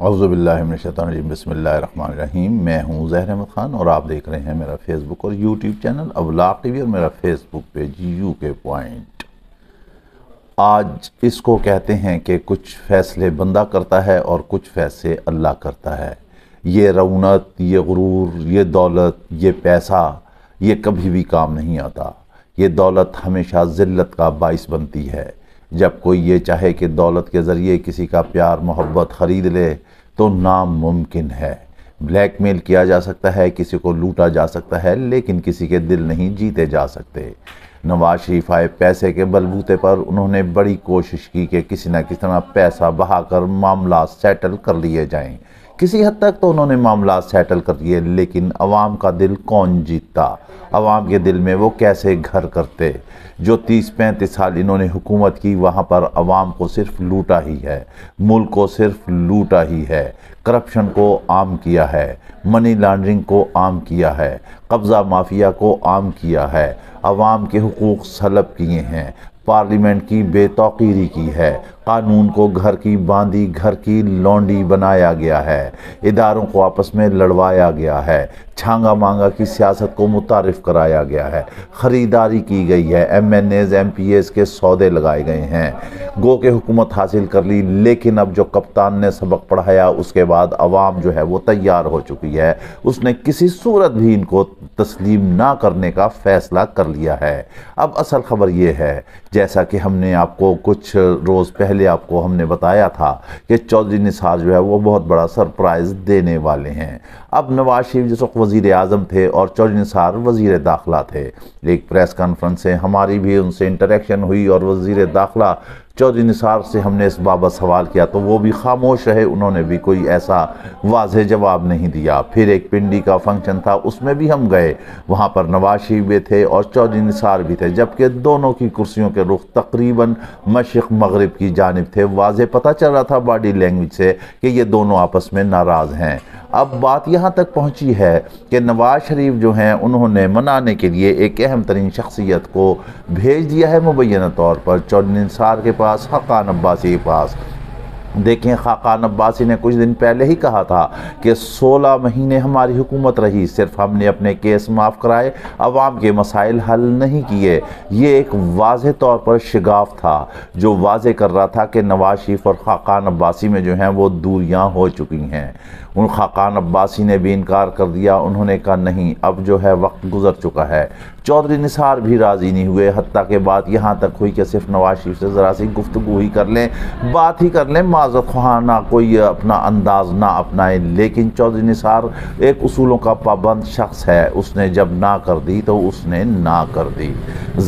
اعوذ باللہ من الشیطان الرجیم، بسم اللہ الرحمن الرحیم۔ میں ہوں ظاہر احمد خان اور آپ دیکھ رہے ہیں میرا فیس بک اور یوٹیوب چینل ابلاغ ٹی وی اور میرا فیس بک پیج UK پوائنٹ۔ آج اس کو کہتے ہیں کہ کچھ فیصلے بندہ کرتا ہے اور کچھ فیصلے اللہ کرتا ہے۔ یہ رونق، یہ غرور، یہ دولت، یہ پیسہ، یہ کبھی بھی کام نہیں آتا۔ یہ دولت ہمیشہ ذلت کا باعث بنتی ہے۔ جب کوئی یہ چاہے کہ دولت کے ذریعے کسی کا پیار محبت خرید لے تو ناممکن ہے۔ بلیک میل کیا جا سکتا ہے، کسی کو لوٹا جا سکتا ہے، لیکن کسی کے دل نہیں جیتے جا سکتے۔ نواز شریف آئے پیسے کے بلبوتے پر، انہوں نے بڑی کوشش کی کہ کسی نہ کسی طرح پیسہ بہا کر معاملات سیٹل کر لیے جائیں۔ کسی حد تک تو انہوں نے معاملات سیٹل کر دیے، لیکن عوام کا دل کون جیتتا؟ عوام کے دل میں وہ کیسے گھر کرتے؟ جو 30-35 سال انہوں نے حکومت کی، وہاں پر عوام کو صرف لوٹا ہی ہے، ملک کو صرف لوٹا ہی ہے، کرپشن کو عام کیا ہے، منی لانڈرنگ کو عام کیا ہے، قبضہ مافیا کو عام کیا ہے، عوام کے حقوق سلب کیے ہیں، پارلیمنٹ کی بے توقیری کی ہے، قانون کو گھر کی باندھی گھر کی لونڈی بنایا گیا ہے، اداروں کو آپس میں لڑوایا گیا ہے، چھانگا مانگا کی سیاست کو متعارف کرایا گیا ہے، خریداری کی گئی ہے، MNAs MPAs کے سودے لگائے گئے ہیں، گو کے حکومت حاصل کر لی۔ لیکن اب جو کپتان نے سبق پڑھایا، اس کے بعد عوام جو ہے وہ تیار ہو چکی ہے۔ اس نے کسی صورت بھی ان کو تسلیم نہ کرنے کا فیصلہ کر لیا ہے۔ اب اصل خبر یہ ہے، جیسا کہ ہم نے آپ کو کچھ روز پہلے آپ کو ہم نے بتایا تھا کہ چودھری نثار جو ہے وہ بہت بڑا سرپرائز دینے والے ہیں۔ اب نواز شریف جس وقت وزیر اعظم تھے اور چودھری نثار وزیر داخلہ تھے، ایک پریس کانفرنس سے ہماری بھی ان سے انٹریکشن ہوئی اور وزیر داخلہ چودھری نثار سے ہم نے اس بابت سوال کیا تو وہ بھی خاموش رہے، انہوں نے بھی کوئی ایسا واضح جواب نہیں دیا۔ پھر ایک پنڈی کا فنکشن تھا، اس میں بھی ہم گئے، وہاں پر نواز شریف بھی تھے اور چودھری نثار بھی تھے، جبکہ دونوں کی کرسیوں کے رخ تقریباً مشرق مغرب کی جانب تھے۔ واضح پتہ چل رہا تھا باڈی لینگویج سے کہ یہ دونوں آپس میں ناراض ہیں۔ اب بات یہاں تک پہنچی ہے کہ نواز شریف جو ہیں انہوں نے منانے کے لیے ایک اہم ترین شخصیت کو بھیج دیا ہے مبینہ طور پر چودھری نثار کے پاس، خاقان عباسی کے پاس۔ دیکھیں، خاقان عباسی نے کچھ دن پہلے ہی کہا تھا کہ 16 مہینے ہماری حکومت رہی، صرف ہم نے اپنے کیس معاف کرائے، عوام کے مسائل حل نہیں کیے۔ یہ ایک واضح طور پر شگاف تھا جو واضح کر رہا تھا کہ نواز شریف اور خاقان عباسی میں جو ہیں وہ دوریاں ہو چکی ہیں۔ ان خاقان عباسی نے بھی انکار کر دیا، انہوں نے کہا نہیں، اب جو ہے وقت گزر چکا ہے۔ چودھری نثار بھی راضی نہیں ہوئے، حتیٰ کہ بات یہاں تک ہوئی کہ صرف نواز شریف سے ذرا سی گفتگو ہی کر لیں، بات ہی کر لیں، معذرت خواہانہ کوئی اپنا انداز نہ اپنائیں۔ لیکن چودھری نثار ایک اصولوں کا پابند شخص ہے، اس نے جب نہ کر دی تو اس نے نہ کر دی۔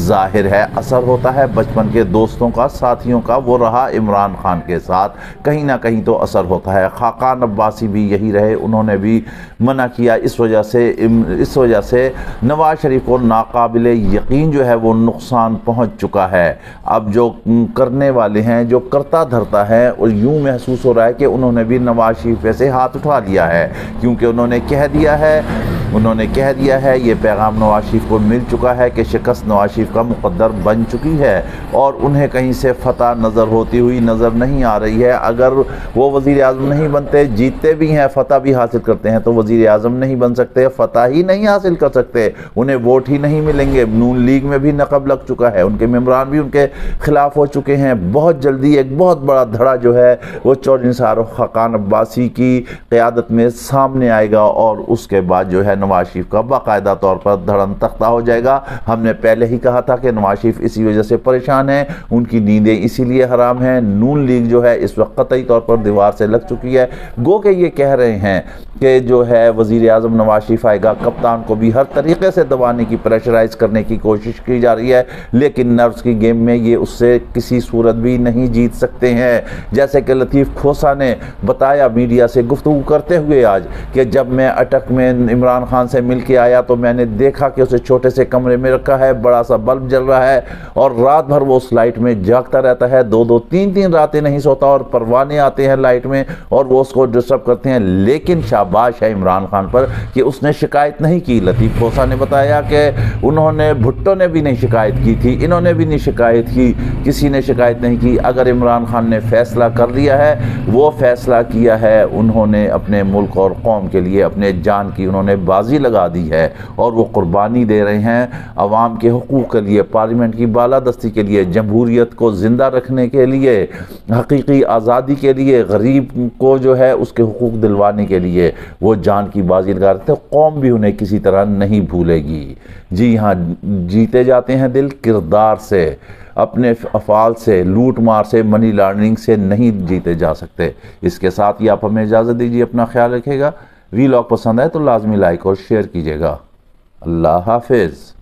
ظاہر ہے اثر ہوتا ہے بچپن کے دوستوں کا، ساتھیوں کا، وہ رہا عمران خان کے ساتھ، کہیں نہ کہیں تو اثر ہوتا ہے۔ خاقان عباسی بھی یہی رہے، انہوں نے بھی منع کیا۔ اس وجہ سے نواز شریف کو ناقابل یقین جو ہے وہ نقصان پہنچ چکا ہے۔ اب جو کرنے والے ہیں، جو کرتا دھرتا ہے، اور یوں محسوس ہو رہا ہے کہ انہوں نے بھی نواز شریف پہ سے ہاتھ اٹھا لیا ہے، کیونکہ انہوں نے کہہ دیا ہے یہ پیغام نواز شریف کو مل چکا ہے کہ شکست نواز شریف کا مقدر بن چکی ہے اور انہیں کہیں سے فتح نظر ہوتی ہوئی نظر نہیں آ رہی ہے۔ اگر وہ وزیر اعظم نہیں بنتے، جیتتے بھی ہیں، فتح بھی حاصل کرتے ہیں، تو وزیر اعظم نہیں بن سکتے، فتح ہی نہیں حاصل کر سکتے، انہیں ووٹ ہی نہیں ملیں گے۔ نون لیگ میں بھی نقب لگ چکا ہے، ان کے ممبران بھی ان کے خلاف ہو چکے ہیں۔ بہت جلدی ایک بہت بڑا دھڑا جو ہے وہ چودھری نثار اور خاقان عباسی کی قیادت میں سامنے آئے گا، اور اس کے بعد جو ہے نواز شریف کا باقاعدہ طور پر دھڑن تختہ ہو جائے گا۔ ہم نے پہلے ہی کہا تھا کہ نواز شریف اسی وجہ سے پریشان ہیں، ان کی نیندیں اسی لیے حرام ہیں۔ نون لیگ جو ہے اس وقت قطعی طور پر دیوار سے لگ چکی ہے، گو کہ یہ کہہ رہے ہیں کہ جو ہے وزیر اعظم نواز شریف آئے گا، کپتان کو بھی ہر طریقے سے دبانے کی، پریشرائز کرنے کی کوشش کی جا رہی ہے، لیکن نرس کی گیم میں یہ اس سے کسی صورت بھی نہیں جیت سکتے ہیں۔ جیسے کہ لطیف کھوسا نے بتایا میڈیا سے گفتگو کرتے ہوئے آج کہ جب میں اٹک میں عمران خان سے مل کے آیا تو میں نے دیکھا کہ اسے چھوٹے سے کمرے میں رکھا ہے، بڑا سا بلب جل رہا ہے اور رات بھر وہ اس لائٹ میں جاگتا رہتا ہے، 2-2 3-3 راتیں نہیں سوتا، اور پروانے آتے ہیں لائٹ میں اور وہ اس کو ڈسٹرب کرتے ہیں۔ لیکن شاباش شاباش ہے عمران خان پر کہ اس نے شکایت نہیں کی۔ لطیف کوسا نے بتایا کہ انہوں نے بھٹو نے بھی نہیں شکایت کی تھی، انہوں نے بھی نہیں شکایت کی، کسی نے شکایت نہیں کی۔ اگر عمران خان نے فیصلہ کر لیا ہے، وہ فیصلہ کیا ہے، انہوں نے اپنے ملک اور قوم کے لیے اپنے جان کی انہوں نے بازی لگا دی ہے اور وہ قربانی دے رہے ہیں عوام کے حقوق کے لیے، پارلیمنٹ کی بالادستی کے لیے، جمہوریت کو زندہ رکھنے کے لیے، حقیقی آزادی کے لیے، غریب کو جو ہے اس کے حقوق دلوانے کے لیے وہ جان کی بازی لگا رہے تھے۔ قوم بھی انہیں کسی طرح نہیں بھولے گی۔ جی ہاں، جیتے جاتے ہیں دل کردار سے، اپنے افعال سے، لوٹ مار سے، منی لانڈرنگ سے نہیں جیتے جا سکتے۔ اس کے ساتھ ہی آپ ہمیں اجازت دیجیے، اپنا خیال رکھے گا۔ ویلاگ پسند آئے تو لازمی لائک اور شیئر کیجیے گا۔ اللہ حافظ۔